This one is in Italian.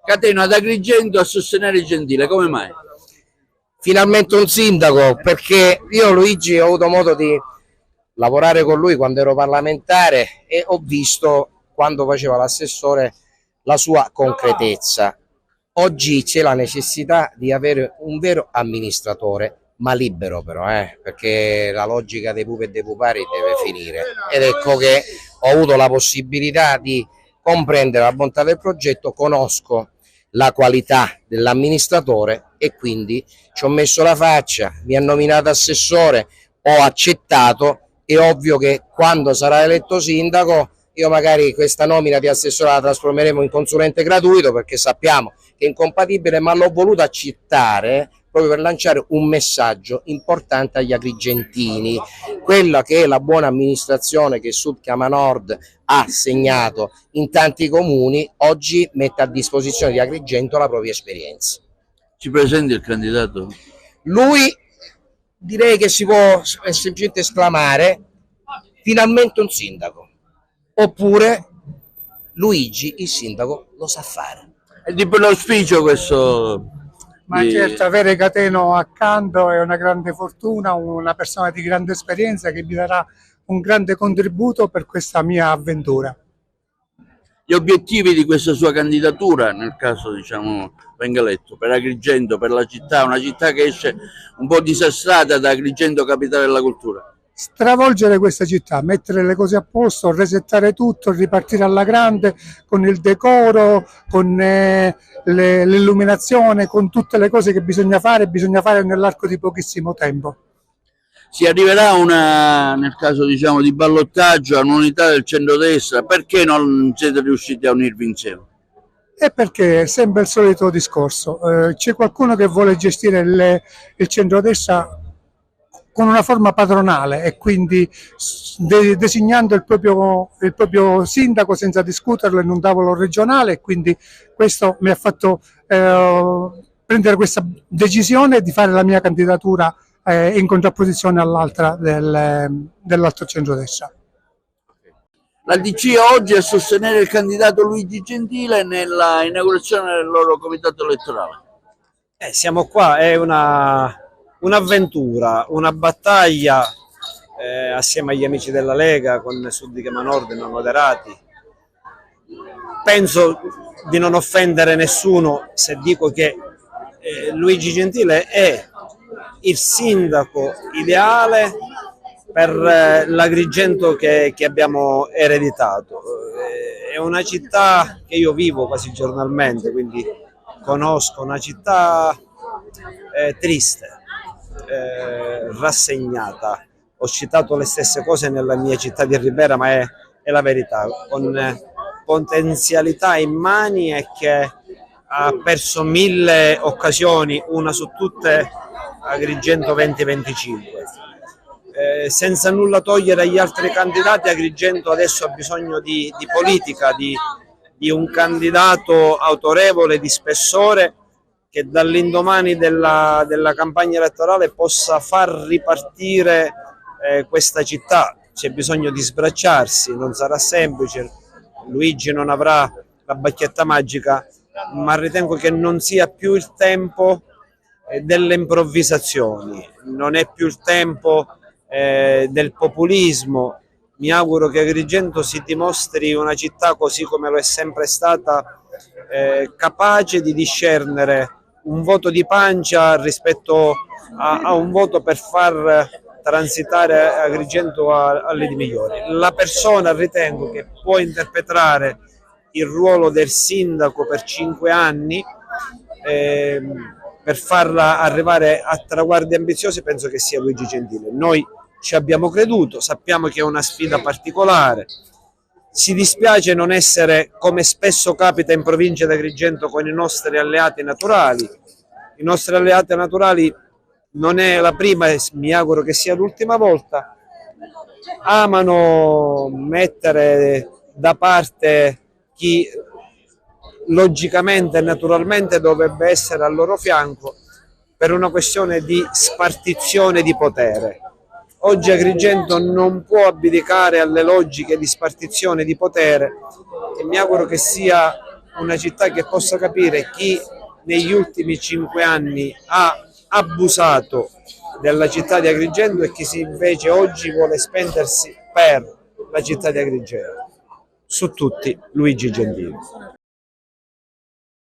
Cateno ad Agrigento a sostenere Gentile, come mai? Finalmente un sindaco, perché io Luigi ho avuto modo di lavorare con lui quando ero parlamentare e ho visto quando faceva l'assessore la sua concretezza. Oggi c'è la necessità di avere un vero amministratore, ma libero però, perché la logica dei pupi e dei pupari deve finire. Ed ecco che ho avuto la possibilità di comprendere la bontà del progetto, conosco la qualità dell'amministratore e quindi ci ho messo la faccia, mi ha nominato assessore, ho accettato. È ovvio che quando sarà eletto sindaco io magari questa nomina di assessore la trasformeremo in consulente gratuito, perché sappiamo che è incompatibile, ma l'ho voluto accettare proprio per lanciare un messaggio importante agli agrigentini, quella che è la buona amministrazione che Sud Chiama Nord ha segnato in tanti comuni, oggi mette a disposizione di Agrigento la propria esperienza. Ci presenti il candidato? Lui direi che si può semplicemente esclamare: finalmente un sindaco, oppure Luigi il sindaco lo sa fare. È di per l'auspicio questo. Ma certo, avere Cateno accanto è una grande fortuna, una persona di grande esperienza che mi darà un grande contributo per questa mia avventura. Gli obiettivi di questa sua candidatura, nel caso venga eletto, per Agrigento, per la città, una città che esce un po' disastrata da Agrigento, capitale della cultura. Stravolgere questa città, mettere le cose a posto, resettare tutto, ripartire alla grande con il decoro, con l'illuminazione, con tutte le cose che bisogna fare nell'arco di pochissimo tempo. Si arriverà nel caso di ballottaggio a un'unità del centrodestra, perché non siete riusciti a unirvi insieme? E perché è sempre il solito discorso, c'è qualcuno che vuole gestire il centrodestra con una forma padronale e quindi designando il proprio sindaco senza discuterlo in un tavolo regionale, e quindi questo mi ha fatto prendere questa decisione di fare la mia candidatura in contrapposizione all'altra dell'altro centrodestra. La DC oggi a sostenere il candidato Luigi Gentile nella inaugurazione del loro comitato elettorale. Siamo qua, è un'avventura, una battaglia assieme agli amici della Lega con Sud Chiama Nord non moderati. Penso di non offendere nessuno se dico che Luigi Gentile è il sindaco ideale per l'Agrigento che abbiamo ereditato. È una città che io vivo quasi giornalmente, quindi conosco una città triste, rassegnata. Ho citato le stesse cose nella mia città di Ribera, ma è la verità, con potenzialità in mani e che ha perso 1000 occasioni, una su tutte Agrigento 2025. Senza nulla togliere agli altri candidati, Agrigento adesso ha bisogno di politica, di un candidato autorevole, di spessore, che dall'indomani della campagna elettorale possa far ripartire questa città. C'è bisogno di sbracciarsi, non sarà semplice, Luigi non avrà la bacchetta magica, ma ritengo che non sia più il tempo delle improvvisazioni, non è più il tempo del populismo. Mi auguro che Agrigento si dimostri una città, così come lo è sempre stata, capace di discernere un voto di pancia rispetto a un voto per far transitare Agrigento alle di migliori. La persona, ritengo, che può interpretare il ruolo del sindaco per 5 anni per farla arrivare a traguardi ambiziosi, penso che sia Luigi Gentile. Noi ci abbiamo creduto, sappiamo che è una sfida particolare. Ci dispiace non essere, come spesso capita in provincia di Agrigento, con i nostri alleati naturali. I nostri alleati naturali, non è la prima e mi auguro che sia l'ultima volta, amano mettere da parte chi logicamente e naturalmente dovrebbe essere al loro fianco per una questione di spartizione di potere. Oggi Agrigento non può abdicare alle logiche di spartizione di potere e mi auguro che sia una città che possa capire chi negli ultimi 5 anni ha abusato della città di Agrigento e chi invece oggi vuole spendersi per la città di Agrigento. Su tutti Luigi Gentili.